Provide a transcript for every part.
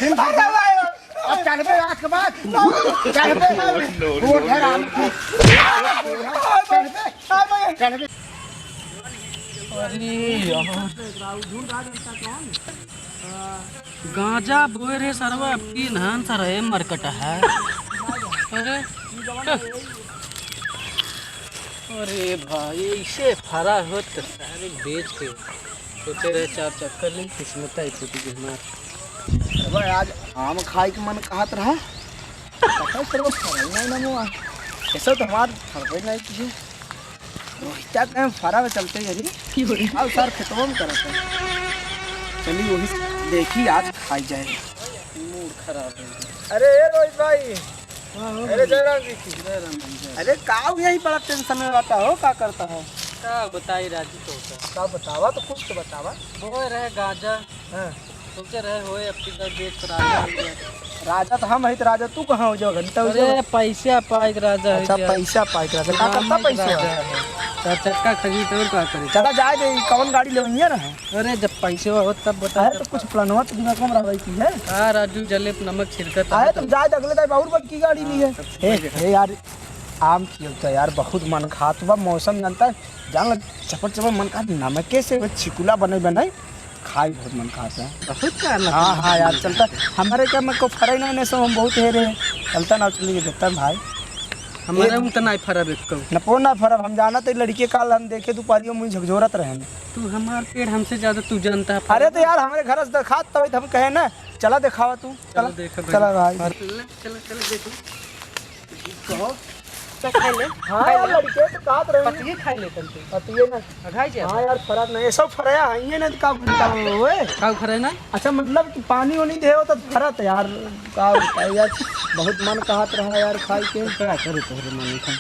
फिर भाग जाओ अब चल पे आज के बाद चल पे वो धराम चल पे अरे यार गांजा बोए रे सरवा की नहन सर है मरकट है। अरे अरे भाई इसे फरा हो तो सारे बेच के सोचे रहे 4 चक्कर ले किस्मत आई छोटी की हमार। भाई आज आम खाए के मन कहत रहा पता तेरे को फरा नहीं ना ऐसा तो हमार फरवे नहीं किसी रोहिता कहीं फरा में चलते यदि अब सर खत्म करते चलिए वही देखी आज खाई जाए। मूड खराब है। अरे रोहित भाई अरे जयराम जी अरे काव यही बड़ा टेंशन में रहता हो क्या करता है क्या बताई राजू तो क्या बतावा तो कुछ तो बतावा। बोए रहे गांजा हाँ। सोचे रहे होए अब की बेच कर राजा हो गया। राजा तो हम है तो राजा तू कहाँ हो जाओ घंटा हो अरे पैसा पाई राजा है। अच्छा पैसा पाई राजा क्या करता पैसा 4 चक्का खरीद और क्या करे। चला जाए दे कौन गाड़ी ले वहीं रहा अरे जब पैसे हो तब बता तो कुछ प्लानवा तो दिमाग में रहा की है। हाँ राजू जले नमक छिड़कत आए तुम जाए अगले टाइम और बट की गाड़ी ली है। हे यार आम की होता है यार बहुत मन खात बा मौसम जानता है जान चपट चपट मन खात नमके से छिकुला बने बनाई खाई बहुत मन खाता है बहुत क्या हाँ हाँ यार चलता हमारे क्या मैं को फरा ही नहीं सब हम बहुत है रहे चलता ना चलिए देखता भाई हमारे में तो नहीं फरा बेचको न पो ना फरब हम जाना तो लड़के काल हम देखे दोपहरियों मुझे झकझोरत रहे तू हमार पेड़ हमसे ज्यादा तू जानता है। अरे तो यार हमारे घर से दिखात तब हम कहे ना चला दिखावा तू चलो देखो चला भाई चलो चलो देखो कहो खाई ले हाँ यार लड़के तो काट रहे हैं पतिये खाई ले तन पतिये ना अघाई जा हाँ यार फरक नहीं सब फराया है ये ना का ओए का फरे ना। अच्छा मतलब कि पानी वानी दे हो तो फरत यार का यार बहुत मन कहत रहा यार खाई के क्या करे तोरे मन का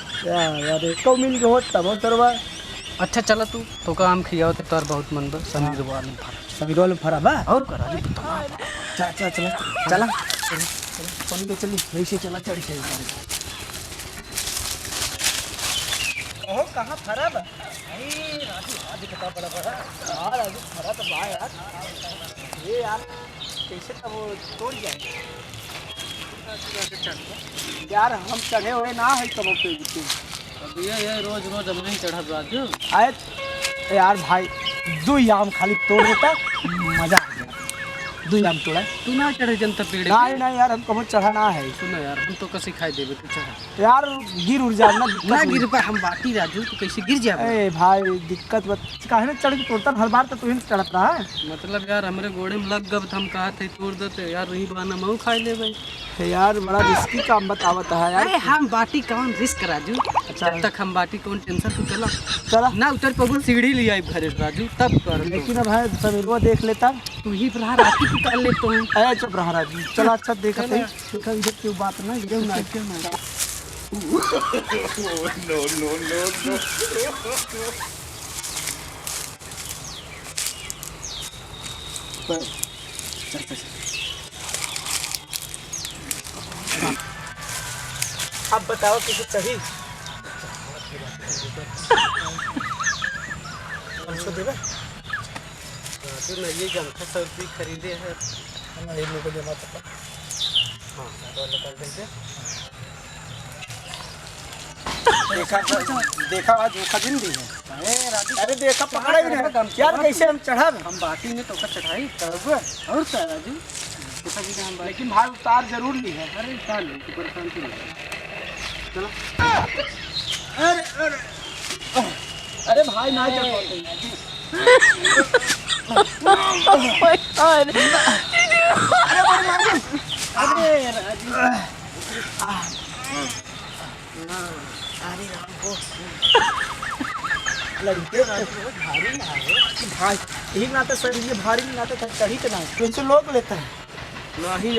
यार इसको मिल के होत तब तरवा। अच्छा चला तू तो का आम खियाओ तो तोर बहुत मन बा समीर वाले फरा सभी रोल फरा बा और करा जी चला चला चला चला पानी पे चली वैसे चला चढ़ चल ओह कहाँ फरा बा राजू आज पता पड़ा बड़ा हाँ राजू फरा तो बा यार ये यार कैसे तब वो तोड़ जाए यार हम चढ़े हुए ना है तब पे ये रोज रोज हम नहीं चढ़ा राजू आए यार भाई 2 आम खाली तोड़ देता मजा आ गया 2 आम तोड़ा तू ना चढ़े जनता पेड़ नहीं नहीं यार हमको बहुत चढ़ाना है सुनो यार हम तो कैसे खाई देबे तू चढ़ा यार गिर उड़ जाए ना गिर पर हम बाटी राजू तो कैसे गिर जाए। ए भाई दिक्कत काहे ना चढ़ के तोड़ता हर बार तो तू ही चढ़त रहा है मतलब यार हमारे घोड़े में लग गब हम कहा थे तोड़ देते यार वही बहाना मऊ खाई ले भाई यार बड़ा रिस्की काम बतावत है यार। अरे हम बाटी कौन रिस्क राजू जब तक हम बाटी कौन टेंशन तू चला चला ना उतर पबुल सीढ़ी ले आई घरे राजू तब कर लेकिन भाई समीरवा देख लेता तू ही प्रहार आती की कर ले तो अरे चुप रहा राजू चला अच्छा देखा सही देखा इधर क्यों बात ना क्यों ना क्यों ना अब बताओ किसी चढ़ी हमको देगा राजू ना ये जमखा सब्जी खरीदे है हम ये लोग जमा पता हाँ तो निकाल देंगे देखा आज धोखा दिन भी है अरे देखा पकड़ा ही नहीं यार कैसे हम चढ़ा हम बाटी में तो का चढ़ाई करोगे और क्या राजू लेकिन भाई उतार जरूर ली है। अरे उतार ले तू परेशान क्यों चलो अरे अरे अरे भाई ना जा अरे राजू अरे रामको लड़के भारी ना है भाई यही नाते सर ये भारी नाते चढ़ी के ना तो लोग लेता है नहीं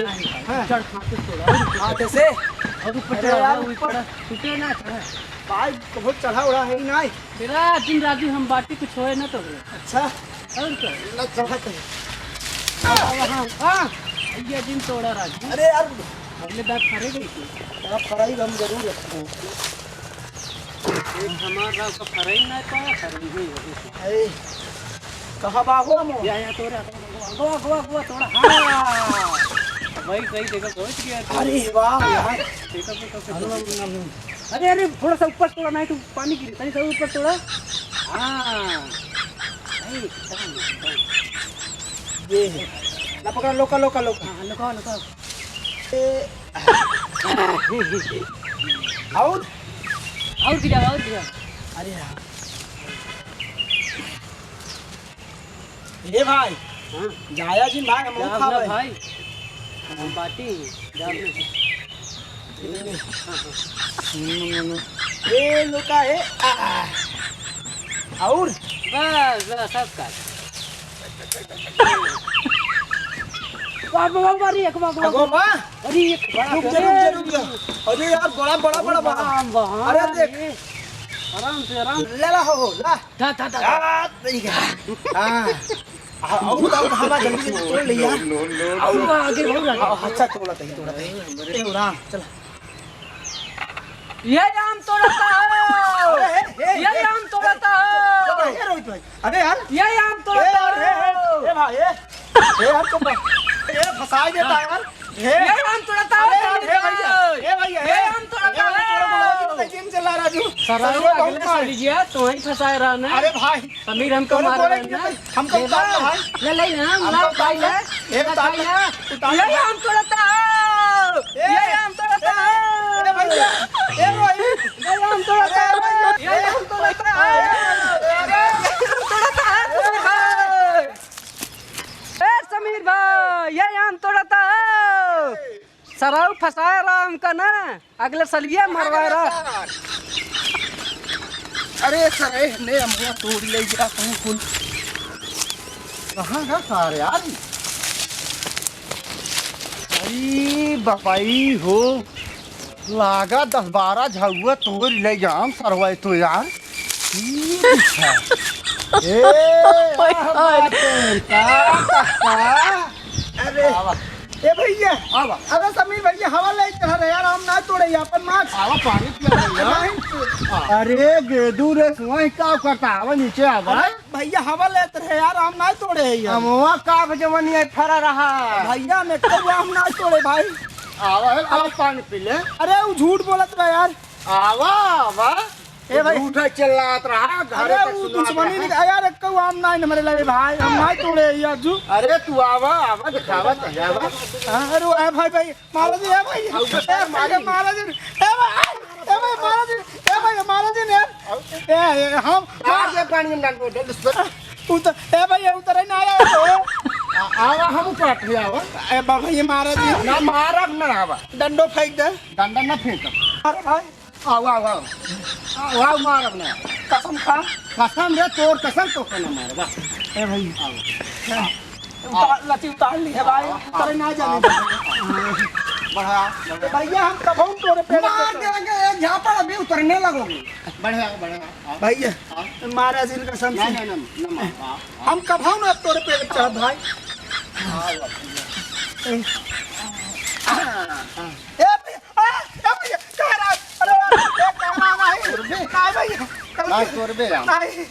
चढ़ खाते थोड़ा हाथ से अब ऊपर यार ऊपर टूटे ना चढ़ा भाई बहुत चढ़ा उड़ा है ही नहीं तेरा दिन राजू हम बाटी कुछ होए ना तो अच्छा और क्या ना चढ़ा के हाँ ये दिन तोड़ा राजू अरे यार अगले दांत फरे गई थी आप फराई हम जरूर रखते हैं हमारा का फराई ना पाया फराई हुई अरे कहाँ बागो या तोड़ा गोवा गोवा गोवा तोड़ा हाँ भाई सही जगह पहुंच गया तू। अरे वाह यार। अरे अरे थोड़ा सा ऊपर तोड़ा, नहीं तो पानी गिरे, तनी सा ऊपर तोड़ा। हाँ नहीं ये ना पकड़ा, लोका लोका लोका। हाँ लुकाओ लुकाओ। और और गिरा और गिरा। अरे यार ये भाई हाँ जाया जी भाई हम जाओ खा ना भाई। भाई, हम बाटी जाओ ना। ये लोका है। और बस बस सब काट। वाह वाह वाह, अरे एक वाह वाह, अगो बा अरे एक बड़ा रुक जा रुक जा रुक जा। अरे यार बड़ा बड़ा बड़ा बड़ा। वहाँ अरे देख। आराम से आराम। ले ला हो ला। था था था। ठीक है। हाँ और बताओ हवा जल्दी से तोड़ ले यार। और आगे बढ़ रहा। अच्छा तोड़ा तही तोड़ा तही। ए राम चल। ये आम तोड़ता है, ये आम तोड़ता है, ये रोहित भाई। अरे यार ये आम तोड़ता है, ए भाई ए यार तुम ये फंसा देता है यार। ये आम तोड़ता है, ए भैया ये आम तोड़ता है। जिम चला राजू। सरारू अगले से लीजिए, तो वहीं फंसाए रहा ना। अरे भाई समीर हमको मार रहा है ना। हमको उतार लो भाई। ले ले ना, मार भाई ले। ये उतार लो। ये आम तोड़ता है, ये आम तोड़ता है, ए भैया ए रोहित ये आम तोड़ता है, ये आम तोड़ता है, ये आम तोड़ता है। ए समीर भाई, ये आम तोड़ता है। सराऊ फंसाया रहा हमका ना, अगले सलिए मरवा रहा। अरे सर ने अमुआ तोड़ ले गया कहीं कुल। कहाँ का सारे यार। अरे बपाई हो लागा 10-12 झुआ तोड़ ले जाम सरवाई तो यार। ए अरे ए भैया आवा अरे समीर भैया हवा ले चढ़ा रहे यार, हम ना तोड़े अपन मार। आवा पानी पिया अरे गेदू रे वही का करता आवा नीचे आवा। भैया हवा लेते रहे यार, हम ना तोड़े यार। हमवा का जवानी है फरा रहा भैया में कौवा हम ना तोड़े भाई। आवा आवा पानी पी ले। अरे वो झूठ बोलत रहा यार। आवा आवा ए भाई झूठ चिल्लात रहा। अरे वो दुश्मनी नहीं यार, कौवा हम ना मरे लगे भाई, हम ना तोड़े यार जू। अरे तू आवा आवा दिखावा आवा। अरे ए भाई भाई मारा जी, ए भाई ए मारा मारा जी, ए भाई महाराज ए भाई महाराज ने ए हम मार दे पानी में डाल दे उतर। ए भाई उतर ना आया तो आवा हम काट ले आवा। ए बाबा ये महाराज ना मारब ना आवा, डंडो फेंक दे। डंडा ना फेंक अरे भाई आवा आवा आवा मारब ना। कसम खा कसम रे तोर कसम तो ना मारबा। ए भाई आवा लती उतार ली है भाई, उतर ना जाने दे। बढ़ा भैया हम कब तोरे पेड़ मार देंगे, झापड़ अभी उतरने लगोगे। बढ़िया बढ़िया भैया महाराज जी कसम से हम कब ना तोरे पेड़ चढ़ भाई। ए भैया कह रहा अरे कहना नहीं नहीं तोरबे नहीं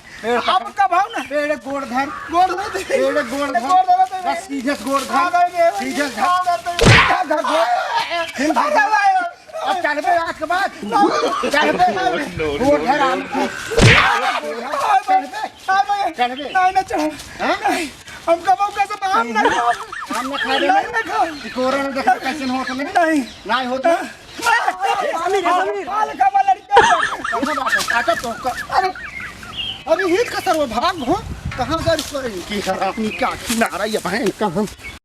हम कब ना पेड़ गोड़ धर गोड़ नहीं पेड़ गोड़ धर बस सीधे गोड़ धर सीधे धर अब चल पे आज के बाद चल पे गोड़ धर हम चल पे नहीं ना चढ़ हम कब कैसे हम ना खा दे ना खा कोरोना देख कैसे हो तो नहीं नहीं होता समीर हाल का लड़का अच्छा तो अरे अरे हित का सर वो भाग हो कहां जा की अपनी क्या किनारा ये बहन का हम